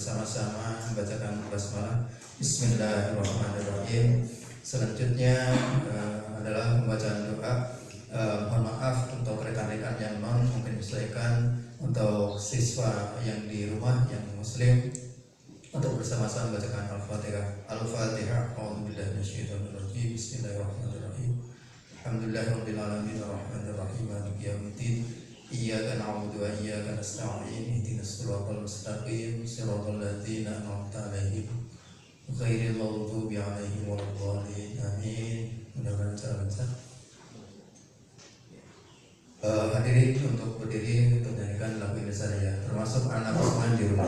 bersama-sama membacakan basmalah. Bismillahirrahmanirrahim. Selanjutnya adalah pembacaan doa. Mohon maaf untuk rekan-rekan yang mungkin menyesuaikan untuk siswa yang di rumah yang muslim untuk bersama-sama membacakan Al-Fatihah. Al-Fatihah. A'udzubillahi minasyaitonir rajim. Bismillahirrahmanirrahim. Alhamdulillahirabbil alamin arrahmanir rahim maliki yaumiddin. Iyyaka na'budu wa iyyaka nasta'in. Ihdinas siratal mustaqim. Siratal ladzina an'amta 'alaihim ghairil maghdubi 'alaihim waladdallin. Amin. Mudah-mudahan lancar. Hadirin untuk berdiri untuk menyanyikan lagu Indonesia Raya, termasuk anak semua di rumah.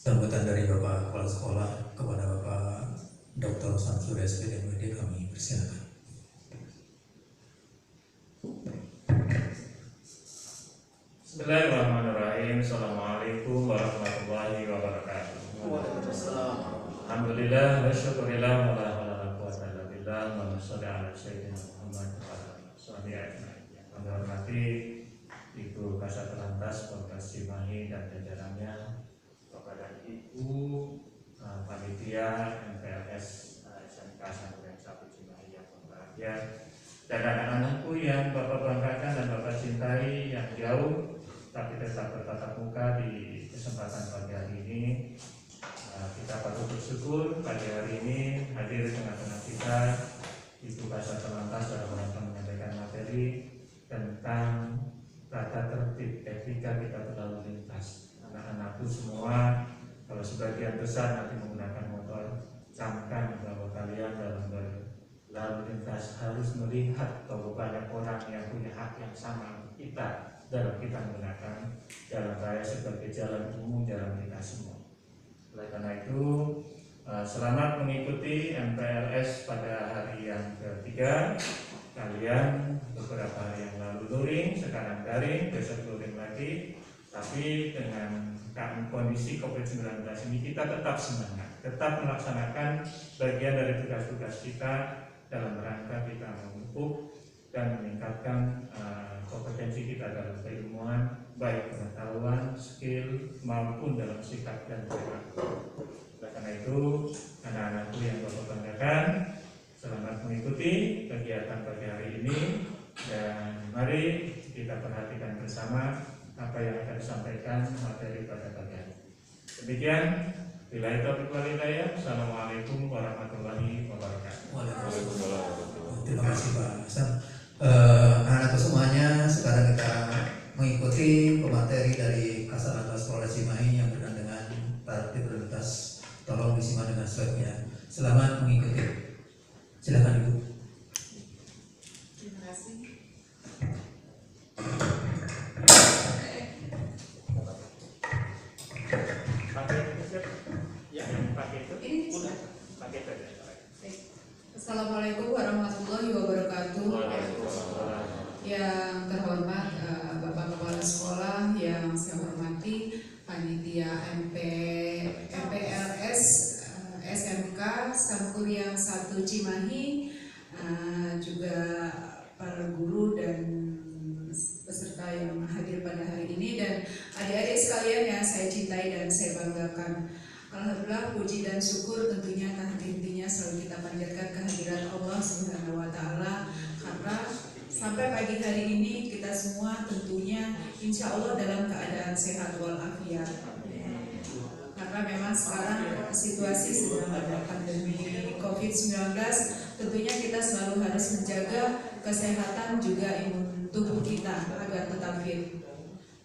Sambutan dari Bapak Kepala Sekolah kepada Bapak Dr. Samsuri SPD MD kami persilakan. Bismillahirrahmanirrahim. Assalamualaikum warahmatullahi wabarakatuh. Waalaikumsalam. Alhamdulillah wa syukurillah wa la hawla wa la quwwata illa billah. Allahumma shalli ala sayyidina Muhammad wa ala alihi ajmain. Kami hormati Ibu Kasat Lantas Polres Cimahi dan jajarannya, kepada Ibu kita tetap bertatap muka di kesempatan pagi hari ini. Kita patut bersyukur pagi hari ini hadir di tengah-tengah kita Ibu Kasat Lantas dalam rangka menyampaikan materi tentang tata tertib etika kita berlalu lintas. Anak-anakku semua, kalau sebagian besar nanti menggunakan motor, camkan bahwa kalian dalam berlalu lintas harus melihat bahwa banyak orang yang punya hak yang sama kita dalam kita menggunakan jalan raya sebagai jalan umum jalan kita semua. Oleh karena itu, selamat mengikuti MPLS pada hari yang ketiga. Kalian beberapa hari yang lalu luring, sekarang daring, besok luring lagi. Tapi dengan kondisi COVID-19 ini kita tetap semangat, tetap melaksanakan bagian dari tugas-tugas kita dalam rangka kita memupuk dan meningkatkan kompetensi kita dalam keilmuan, baik pengetahuan, skill, maupun dalam sikap dan perilaku. Oleh karena itu, anak-anakku yang Bapak banggakan, selamat mengikuti kegiatan pagi hari ini dan mari kita perhatikan bersama apa yang akan disampaikan materi pada pagi hari. Demikian, billahi taufiq wal hidayah. Assalamualaikum warahmatullahi wabarakatuh. Waalaikumsalam. Terima kasih Pak Hasan. Anak-anakku semuanya, sekarang kita mengikuti pemateri dari Kasatlantas Polres Cimahi yang berkaitan dengan tertib berlalu lintas. Tolong disimak dengan slide-nya. Selamat mengikuti. Silakan Ibu. Terima kasih. Assalamualaikum warahmatullahi wabarakatuh. Yang terhormat Bapak Kepala Sekolah, yang saya hormati panitia MPLS SMK Sangkuriang 1 Cimahi, juga para guru dan peserta yang hadir pada hari ini, dan adik-adik sekalian yang saya cintai dan saya banggakan. Alhamdulillah, puji dan syukur tentunya tak henti-hentinya selalu kita panjatkan kehadiran Allah Subhanahu wa Ta'ala, karena sampai pagi hari ini kita semua tentunya insya Allah dalam keadaan sehat walafiat. Karena memang sekarang situasi sedang ada pandemi COVID-19, tentunya kita selalu harus menjaga kesehatan juga imun tubuh kita agar tetap fit.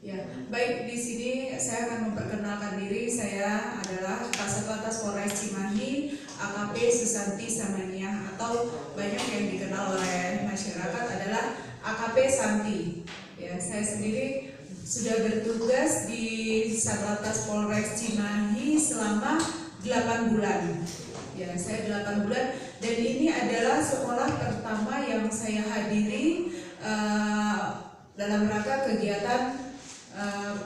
Ya, baik, di sini saya akan memperkenalkan diri. Saya adalah Kasatlantas Polres Cimahi, AKP Susanti Samaniah, atau banyak yang dikenal oleh masyarakat adalah AKP Santi. Ya, saya sendiri sudah bertugas di Satlantas Polres Cimahi selama 8 bulan. Ya, saya 8 bulan, dan ini adalah sekolah pertama yang saya hadiri dalam rangka kegiatan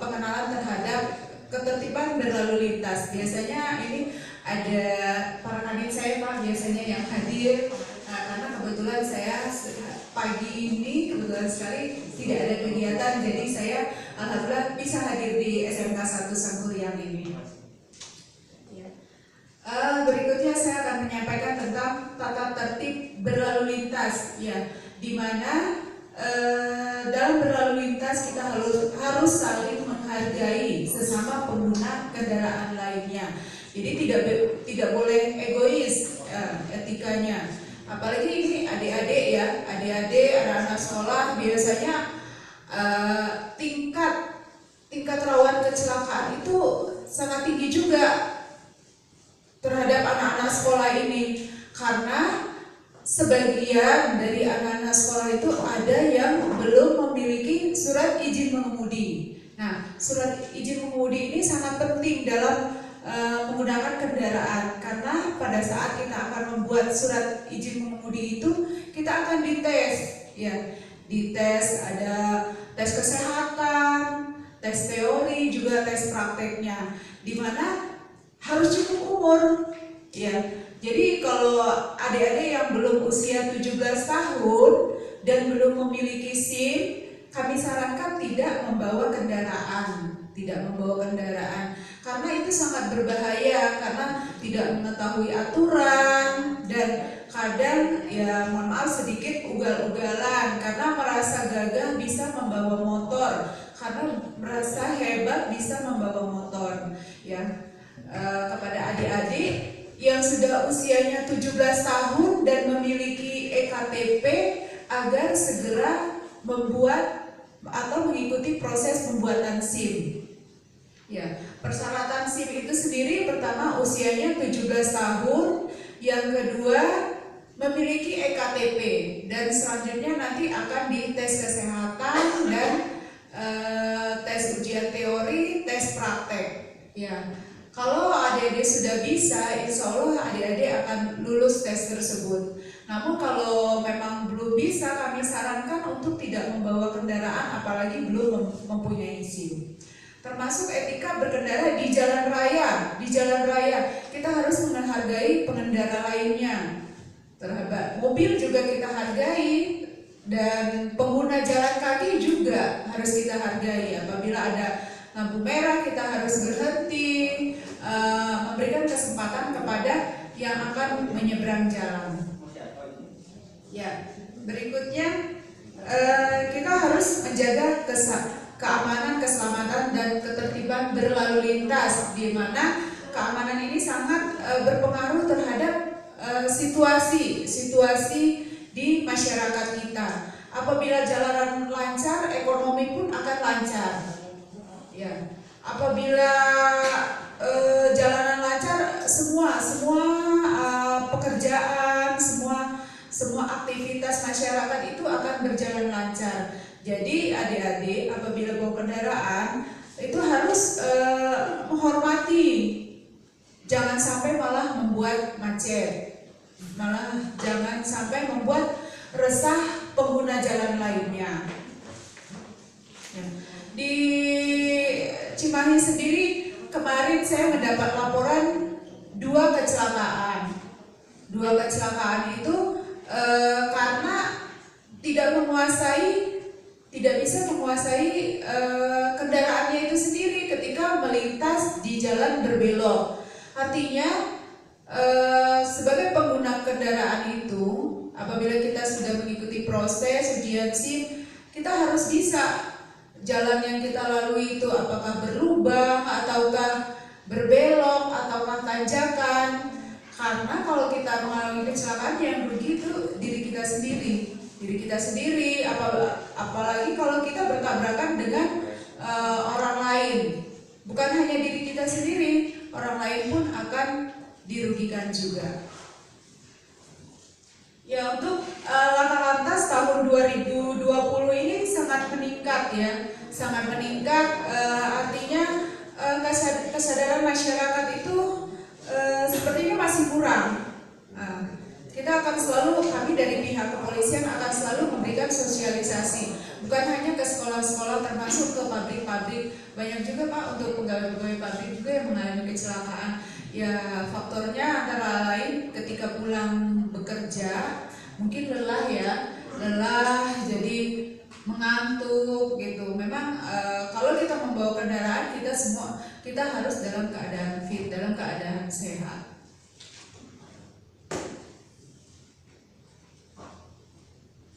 pengenalan terhadap ketertiban berlalu lintas. Biasanya ini ada para kanit saya Pak biasanya yang hadir, karena kebetulan saya pagi ini kebetulan sekali tidak ada kegiatan, jadi saya alhamdulillah bisa hadir di SMK 1 Sangkuriang ini. Berikutnya saya akan menyampaikan tentang tata tertib berlalu lintas, ya, di mana dalam berlalu lintas kita harus saling menghargai sesama pengguna kendaraan lainnya. Jadi tidak boleh egois etikanya. Apalagi ini adik-adik ya, adik-adik anak-anak sekolah biasanya tingkat rawan kecelakaan itu sangat tinggi juga terhadap anak-anak sekolah ini, karena sebagian dari anak-anak sekolah itu ada yang belum memiliki surat izin mengemudi. Nah, surat izin mengemudi ini sangat penting dalam menggunakan kendaraan, karena pada saat kita akan membuat surat izin mengemudi itu kita akan dites, ya, dites, ada tes kesehatan, tes teori, juga tes prakteknya, di mana harus cukup umur, ya. Jadi kalau adik-adik yang belum usia 17 tahun dan belum memiliki SIM, kami sarankan tidak membawa kendaraan, karena itu sangat berbahaya, karena tidak mengetahui aturan dan kadang ya mohon maaf sedikit ugal-ugalan, karena merasa gagah bisa membawa motor, karena merasa hebat bisa membawa motor, ya. Kepada adik-adik yang sudah usianya 17 tahun dan memiliki EKTP agar segera membuat atau mengikuti proses pembuatan SIM. Ya, persyaratan SIM itu sendiri pertama usianya 17 tahun, yang kedua memiliki EKTP, dan selanjutnya nanti akan dites kesehatan dan tes ujian teori, tes praktek. Ya, kalau adik-adik sudah bisa, insya Allah adik-adik akan lulus tes tersebut. Namun kalau memang belum bisa, kami sarankan untuk tidak membawa kendaraan, apalagi belum mempunyai SIM. Termasuk etika berkendara di jalan raya. Di jalan raya kita harus menghargai pengendara lainnya. Terhadap mobil juga kita hargai, dan pengguna jalan kaki juga harus kita hargai. Apabila ada lampu merah kita harus berhenti, memberikan kesempatan kepada yang akan menyeberang jalan. Ya, berikutnya kita harus menjaga keamanan, keselamatan, dan ketertiban berlalu lintas, di mana keamanan ini sangat berpengaruh terhadap situasi di masyarakat kita. Apabila jalanan lancar, ekonomi pun akan lancar. Ya, apabila jalanan lancar, semua pekerjaan, semua aktivitas masyarakat itu akan berjalan lancar. Jadi adik-adik apabila bawa kendaraan itu harus menghormati, jangan sampai malah membuat macet, malah jangan sampai membuat resah pengguna jalan lainnya. Ya. Di Cimahi sendiri kemarin saya mendapat laporan 2 kecelakaan. 2 kecelakaan itu karena tidak bisa menguasai kendaraannya itu sendiri ketika melintas di jalan berbelok. Artinya sebagai pengguna kendaraan itu, apabila kita sudah mengikuti proses ujian SIM, kita harus bisa jalan yang kita lalui itu apakah berlubang ataukah berbelok ataukah tanjakan. Karena kalau kita mengalami kecelakaan yang begitu diri kita sendiri, apalagi kalau kita bertabrakan dengan orang lain. Bukan hanya diri kita sendiri, orang lain pun akan dirugikan juga. Ya, untuk laka lantas tahun 2020 ini sangat meningkat, ya, sangat meningkat. Artinya kesadaran masyarakat itu sepertinya masih kurang. Kami dari pihak kepolisian akan selalu memberikan sosialisasi, bukan hanya ke sekolah-sekolah, termasuk ke pabrik-pabrik. Banyak juga Pak untuk pegawai-pegawai pabrik juga yang mengalami kecelakaan. Ya, faktornya antara lain ketika pulang bekerja mungkin lelah, jadi mengantuk gitu. Memang kalau kita membawa kendaraan, kita harus dalam keadaan fit, dalam keadaan sehat.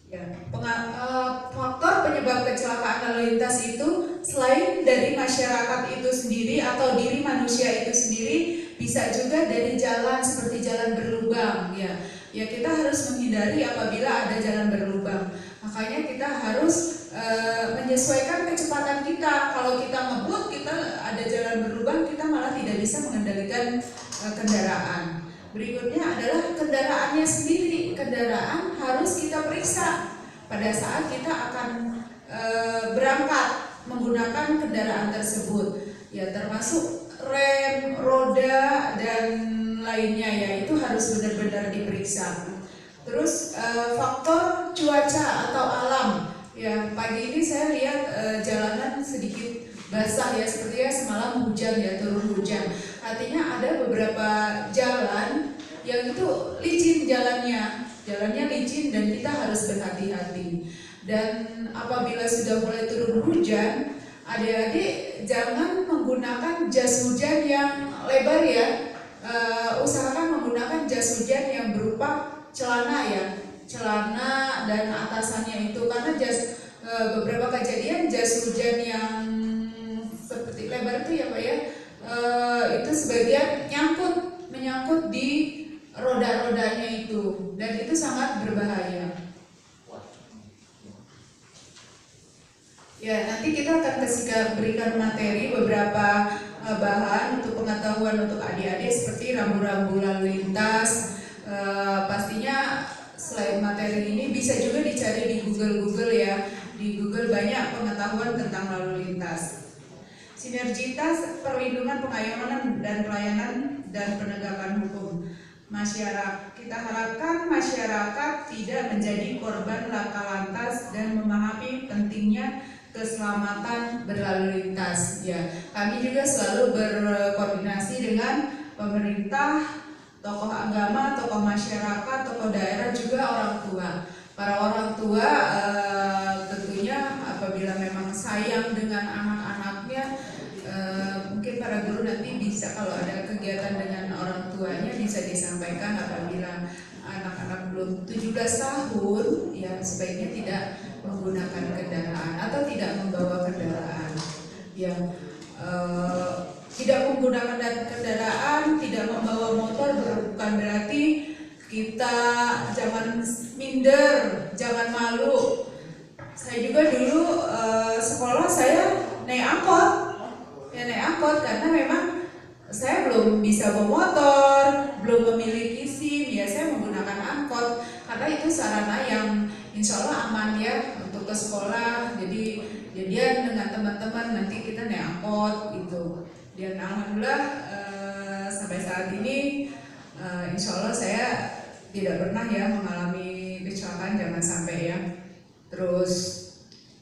Ya, faktor penyebab kecelakaan lalu lintas itu selain dari masyarakat itu sendiri atau diri manusia itu sendiri, bisa juga dari jalan seperti jalan berlubang. Ya kita harus menghindari apabila ada jalan berlubang. Makanya kita harus menyesuaikan kecepatan kita. Kalau kita ngebut, kita ada jalan berlubang, kita malah tidak bisa mengendalikan kendaraan. Berikutnya adalah kendaraannya sendiri. Kendaraan harus kita periksa pada saat kita akan berangkat menggunakan kendaraan tersebut. Ya, termasuk rem, roda, dan lainnya, ya, itu harus benar-benar diperiksa. Terus faktor cuaca atau alam. Ya, pagi ini saya lihat jalanan sedikit basah, ya, sepertinya semalam hujan, ya, turun hujan. Artinya ada beberapa jalan yang itu licin jalannya licin, dan kita harus berhati-hati. Dan apabila sudah mulai turun hujan, adik-adik jangan menggunakan jas hujan yang lebar, ya. Usahakan menggunakan jas hujan yang berupa celana, ya, celana dan atasannya itu, karena beberapa kejadian jas hujan yang lebar itu ya Pak ya, itu sebagian menyangkut di roda-rodanya itu, dan itu sangat berbahaya. Ya, nanti kita akan berikan materi beberapa bahan untuk pengetahuan untuk adik-adik seperti rambu-rambu lalu lintas. Pastinya selain materi ini bisa juga dicari di Google ya. Di Google banyak pengetahuan tentang lalu lintas. Sinergitas perlindungan, pengayuman dan pelayanan dan penegakan hukum masyarakat. Kita harapkan masyarakat tidak menjadi korban laka lantas dan memahami pentingnya keselamatan berlalu lintas. Ya, kami juga selalu berkoordinasi dengan pemerintah, tokoh agama, tokoh masyarakat, tokoh daerah, juga orang tua. Para orang tua tentunya apabila memang sayang dengan anak-anaknya, mungkin para guru nanti bisa, kalau ada kegiatan dengan orang tuanya, bisa disampaikan apabila anak-anak belum 17 tahun, ya sebaiknya tidak menggunakan kendaraan atau tidak membawa kendaraan. Yang tidak menggunakan kendaraan, tidak membawa motor bukan berarti kita jangan minder, jangan malu. Saya juga dulu sekolah saya naik angkot karena memang saya belum bisa bawa motor, belum memiliki SIM, ya saya menggunakan angkot karena itu sarana yang insya Allah aman ya untuk ke sekolah. Jadi jadian dengan teman-teman nanti kita naik angkot gitu. Dan alhamdulillah sampai saat ini insya Allah saya tidak pernah ya mengalami kecelakaan, jangan sampai ya. Terus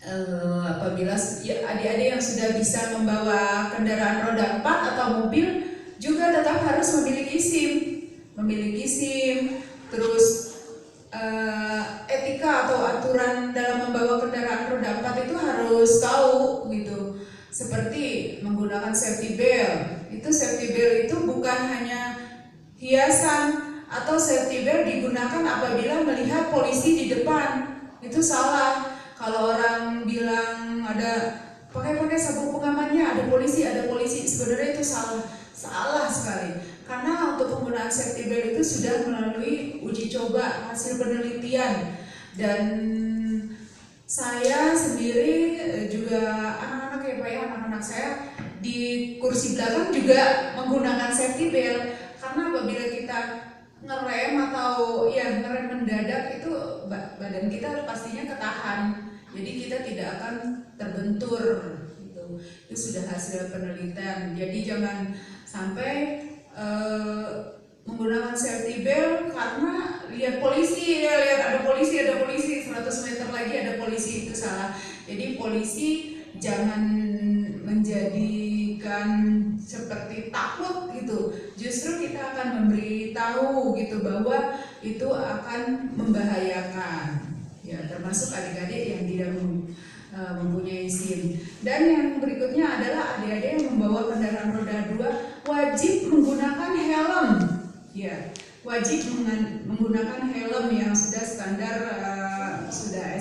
apabila adik-adik yang sudah bisa membawa kendaraan roda 4 atau mobil juga tetap harus memiliki SIM, terus etika atau aturan dalam membawa kendaraan roda 4 itu harus tahu gitu. Seperti menggunakan safety belt. Itu safety belt itu bukan hanya hiasan, atau safety belt digunakan apabila melihat polisi di depan. Itu salah. Kalau orang bilang ada pakai sabuk pengamannya, ada polisi, sebenarnya itu salah sekali. Karena untuk penggunaan safety belt itu sudah melalui uji coba, hasil penelitian. Dan saya sendiri juga anak-anak saya di kursi belakang juga menggunakan safety belt. Karena apabila kita ngerem atau ngerem mendadak itu badan kita pastinya ketahan, jadi kita tidak akan terbentur gitu. Itu sudah hasil penelitian. Jadi jangan sampai menggunakan safety belt karena lihat polisi, ada polisi 100 meter lagi ada polisi, itu salah. Jadi polisi jangan menjadikan seperti takut gitu. Justru kita akan memberitahu gitu bahwa itu akan membahayakan. Ya, termasuk adik-adik yang tidak mempunyai SIM. Dan yang berikutnya adalah adik-adik yang membawa kendaraan roda 2 wajib menggunakan helm. Ya, wajib menggunakan helm yang sudah standar sudah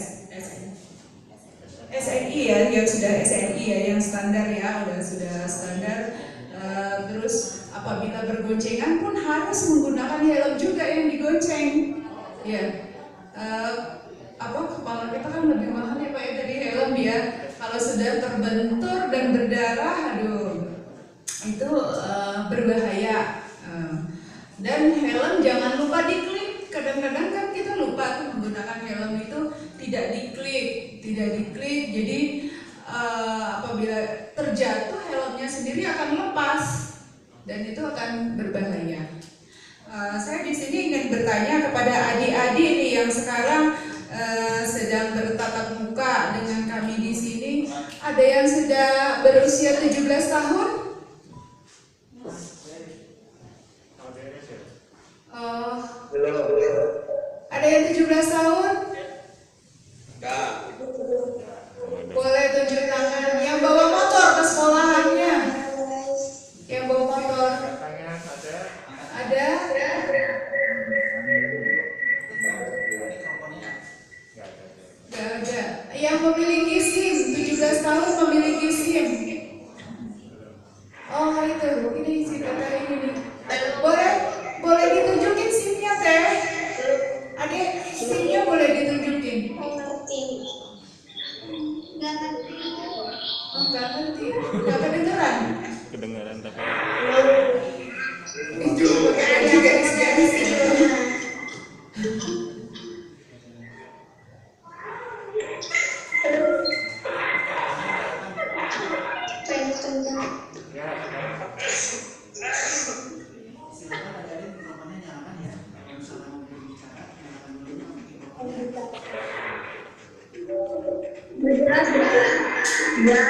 SNI ya, yang sudah SNI ya, yang standar ya, sudah standar. Terus apabila bergoncengan pun harus menggunakan helm juga yang digonceng. Ya, kepala kita kan lebih mahal ya Pak ya dari helm ya. Kalau sudah terbentur dan berdarah, itu berbahaya. Dan helm jangan lupa diklik. Kadang-kadang kan kita lupa tuh menggunakan helm itu tidak diklik. Jadi apabila terjatuh helmnya sendiri akan lepas dan itu akan berbahaya. Saya di sini ingin bertanya kepada adik-adik nih yang sekarang sedang bertatap muka dengan kami di sini. Ada yang sudah berusia 17 tahun? Ada yang 17 tahun? Enggak. Boleh tunjuk tangan. Yang bawa motor ke sekolahannya? Yang bawa motor? Ada? Gak ada. Yang memiliki SIM, 17 tahun memiliki SIM? Jelas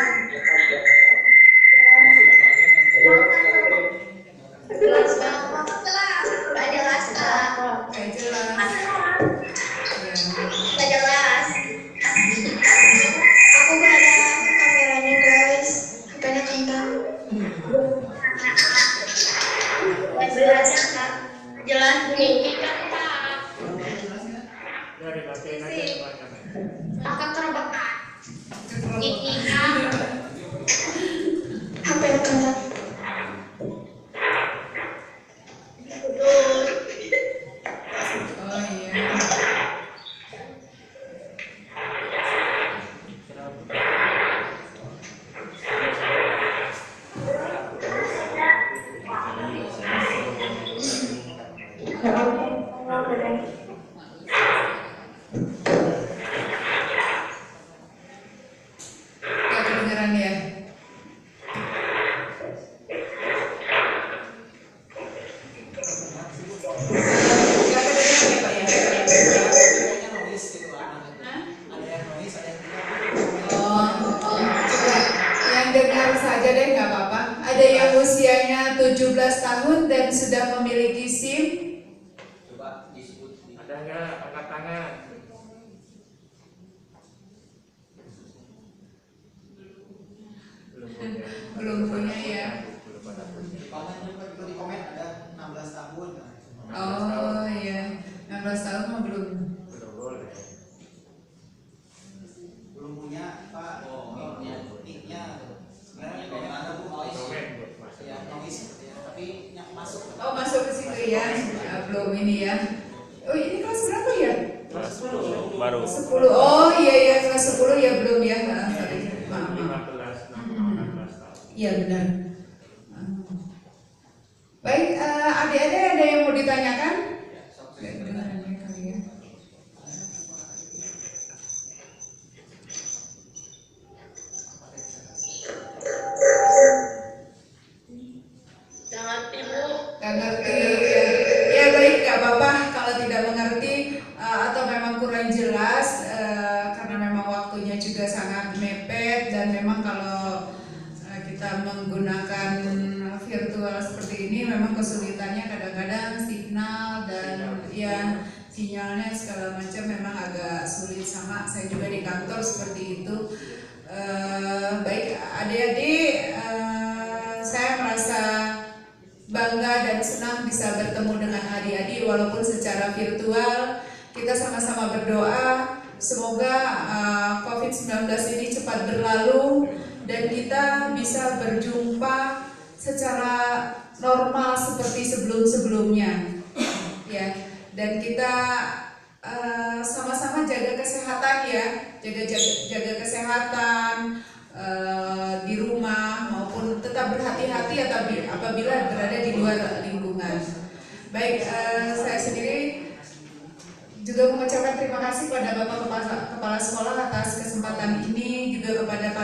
banget. Nggak jelas, Kak. Kayak jelas. Ya. Nggak jelas. Aku nggak ada kameranya, guys. HP-nya kencang. Nggak jelas, Kak. Jelas bunyi kan, Kak. Ya dimatiin aja semuanya. Kakak terbakat. Ini kan. HP-nya kencang. Betul. Oh iya. Gak kedengeran ya? Gak kedengeran ya Pak ya? Oh, coba yang dengar saja deh nggak apa-apa. Ada yang usianya 17 tahun dan sudah memiliki SIM? Ada nggak angkat tangan? Belum punya ya. Belum ada punya. Di komen ada 16 tahun. Oh iya, 16 tahun mah belum. Belum boleh. Belum punya Pak. Nicknya sebenarnya bagaimana Bu? Komen buat Mas. Ya noise ya, tapi yang masuk. Oh masuk ke situ ya, belum ini ya. Oh ini kelas berapa ya? Kelas 10 baru. 10. Oh iya ya kelas 10 ya belum ya. Sorry. Maaf. 15, 16 tahun. Iya benar. Baik, adik-adik ada yang mau ditanyakan? Nggak kedengaran ya kali ya. Jangan ibu. Nggak ngerti ya. Ya baik, nggak apa-apa kalau tidak mengerti atau memang kurang jelas karena memang waktunya juga sangat mepet dan memang kalau kita menggunakan virtual seperti ini memang kesulitannya kadang-kadang signal dan ya sinyalnya segala macam memang agak sulit, sama saya juga di kantor seperti itu. Baik adik-adik, saya merasa bangga dan senang bisa bertemu dengan adik-adik walaupun secara virtual. Kita sama-sama berdoa semoga COVID-19 ini cepat berlalu dan kita bisa berjumpa secara normal seperti sebelum-sebelumnya ya, dan kita sama-sama jaga kesehatan ya, jaga kesehatan di rumah maupun tetap berhati-hati apabila berada di luar lingkungan. Baik, saya sendiri juga mengucapkan terima kasih kepada Bapak Kepala Sekolah atas kesempatan ini, juga kepada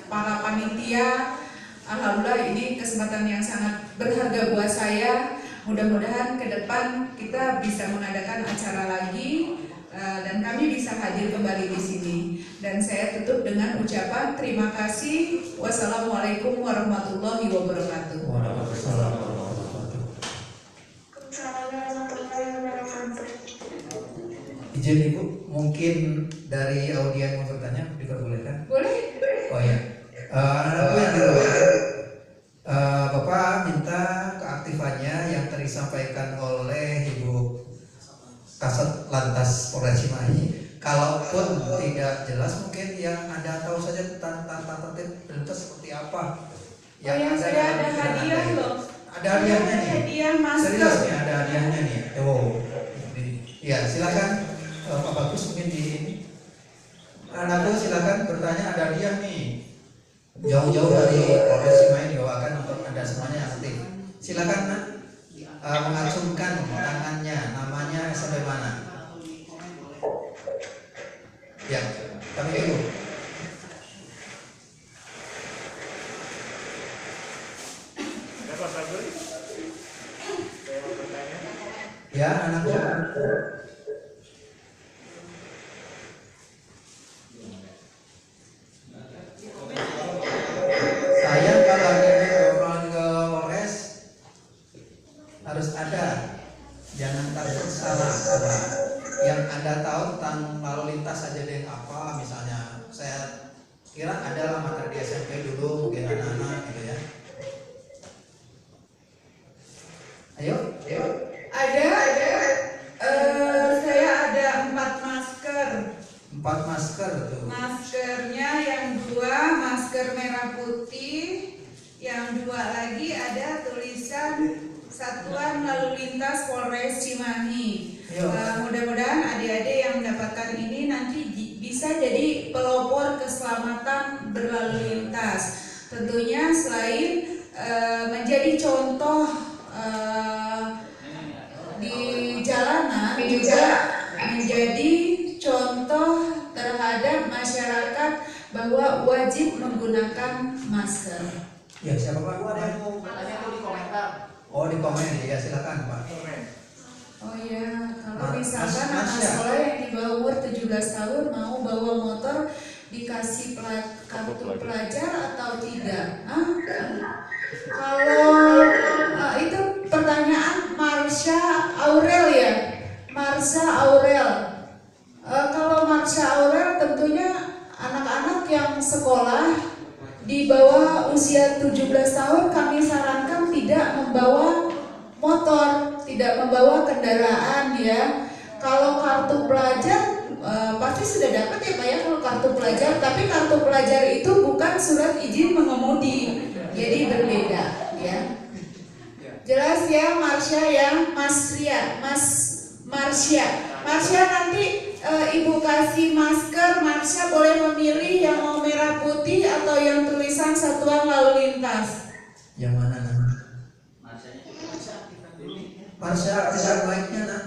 para panitia. Alhamdulillah ini kesempatan yang sangat berharga buat saya. Mudah-mudahan ke depan kita bisa mengadakan acara lagi dan kami bisa hadir kembali di sini. Dan saya tutup dengan ucapan terima kasih. Wassalamualaikum warahmatullahi wabarakatuh. Waalaikumsalam warahmatullahi wabarakatuh. Izin Ibu, mungkin dari audien mau bertanya diperbolehkan? Boleh? Oh ya, anak-anakku yang di luar, Bapak minta keaktifannya yang tadi disampaikan oleh Ibu Kasat Lantas Polres Cimahi. Kalaupun tidak jelas, mungkin yang Anda tahu saja tentang tertib lintas seperti apa. Oh ya, saya ada hadiah loh. Ada hadiahnya nih. Hadiah masker. Serius nih, ada hadiahnya nih. Oh, ya silakan Pak Bagus mungkin di ini. Anakku silakan bertanya, ada hadiah nih. Jauh-jauh dari Polres Cimahi dibawakan untuk Anda semuanya yang aktif. Silakan Nak, mengacungkan tangannya, namanya sampai mana? Ya, kami tunggu. Ada Pak Bagus? Saya mau bertanya. Ya, anakku. Jangan takut salah apa. Yang Anda tahu tentang lalu lintas saja deh, apa misalnya. Saya kira adalah materi di SMP dulu, mungkin anak-anak gitu ya. Ayo. Ada. Saya ada 4 masker. 4 masker tuh. Maskernya yang 2 masker merah putih, yang 2 lagi ada tulisan Satuan Lalu Lintas Polres Cimahi. Mudah-mudahan adik-adik yang mendapatkan ini nanti bisa jadi pelopor keselamatan berlalu lintas. Tentunya selain menjadi contoh di jalanan, juga menjadi contoh terhadap masyarakat bahwa wajib menggunakan masker. Ya, siapa Pak? Ada mau bertanya tuh di komentar. Oh, di komen ya, silakan Pak. Oh ya, kalau misalkan Mas anak ya. sekolah yang di bawah umur 17 tahun mau bawa motor dikasih kartu pelajar atau tidak? Kalau itu pertanyaan Marsha Aurel ya, Marsha Aurel. Kalau Marsha Aurel tentunya anak-anak yang sekolah di bawah usia 17 tahun kami sarankan tidak membawa motor, tidak membawa kendaraan ya. Kalau kartu pelajar pasti sudah dapat ya Pak ya kalau kartu pelajar, tapi kartu pelajar itu bukan surat izin mengemudi, jadi berbeda ya. Jelas ya Marsha ya, Marsha nanti Ibu kasih masker, Marsha boleh memilih yang mau merah putih atau yang tulisan Satuan Lalu Lintas. Yang mana Nak? Marsanya Marsha aktifkan mic-nya Nak.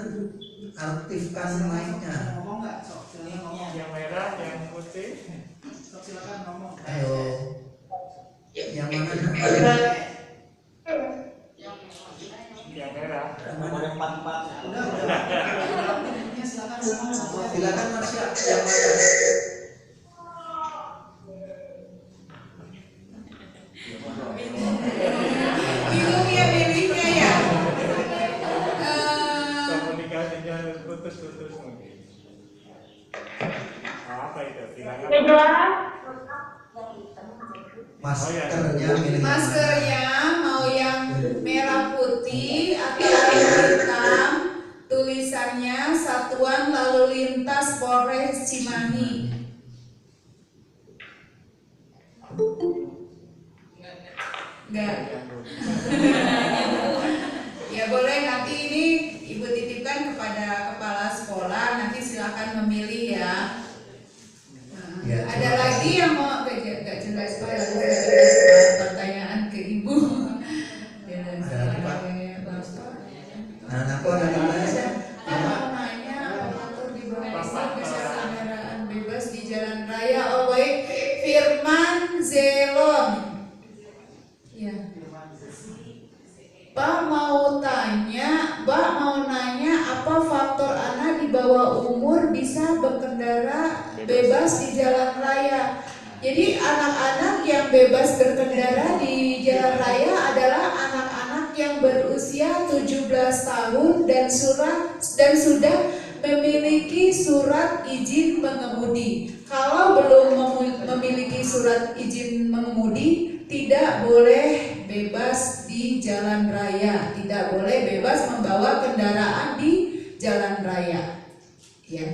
Aktifkan mic-nya. ngomong nggak? Sok silakan ngomong. Yang merah, yang putih. Sok silakan ngomong. Ayo. Yang mana Nak? Yang merah. Ada 4-4. Udah. Silakan ngomong. Silakan Marsha. Yang mana? Bingung ya milihnya ya. Komunikasinya putus-putus mungkin. Apa itu? Silakan. Maskernya milih. Maskernya mau yang merah putih atau hitam, tulisannya Satuan Lalu Lintas Polres Cimahi. Enggak. Ya boleh, nanti ini Ibu titipkan kepada kepala sekolah, nanti silakan memilih ya. Ya, Ada terima lagi kasih. yang mau gak jelas Pak, lalu pertanyaan ke Ibu. Ya, Ada lagi, Pak? Bapak. Nah, aku ada pertanyaan. Mau nanya aparatur di bawah bisa kendaraan bebas di jalan raya. Oh baik, Firman Zelon. Ya. Pak mau nanya apa faktor anak di bawah umur bisa berkendara bebas di jalan raya. Jadi anak-anak yang bebas berkendara di jalan raya adalah anak-anak yang berusia 17 tahun dan sudah memiliki surat izin mengemudi. Kalau belum memiliki surat izin mengemudi, tidak boleh bebas di jalan raya, tidak boleh bebas membawa kendaraan di jalan raya. Ya.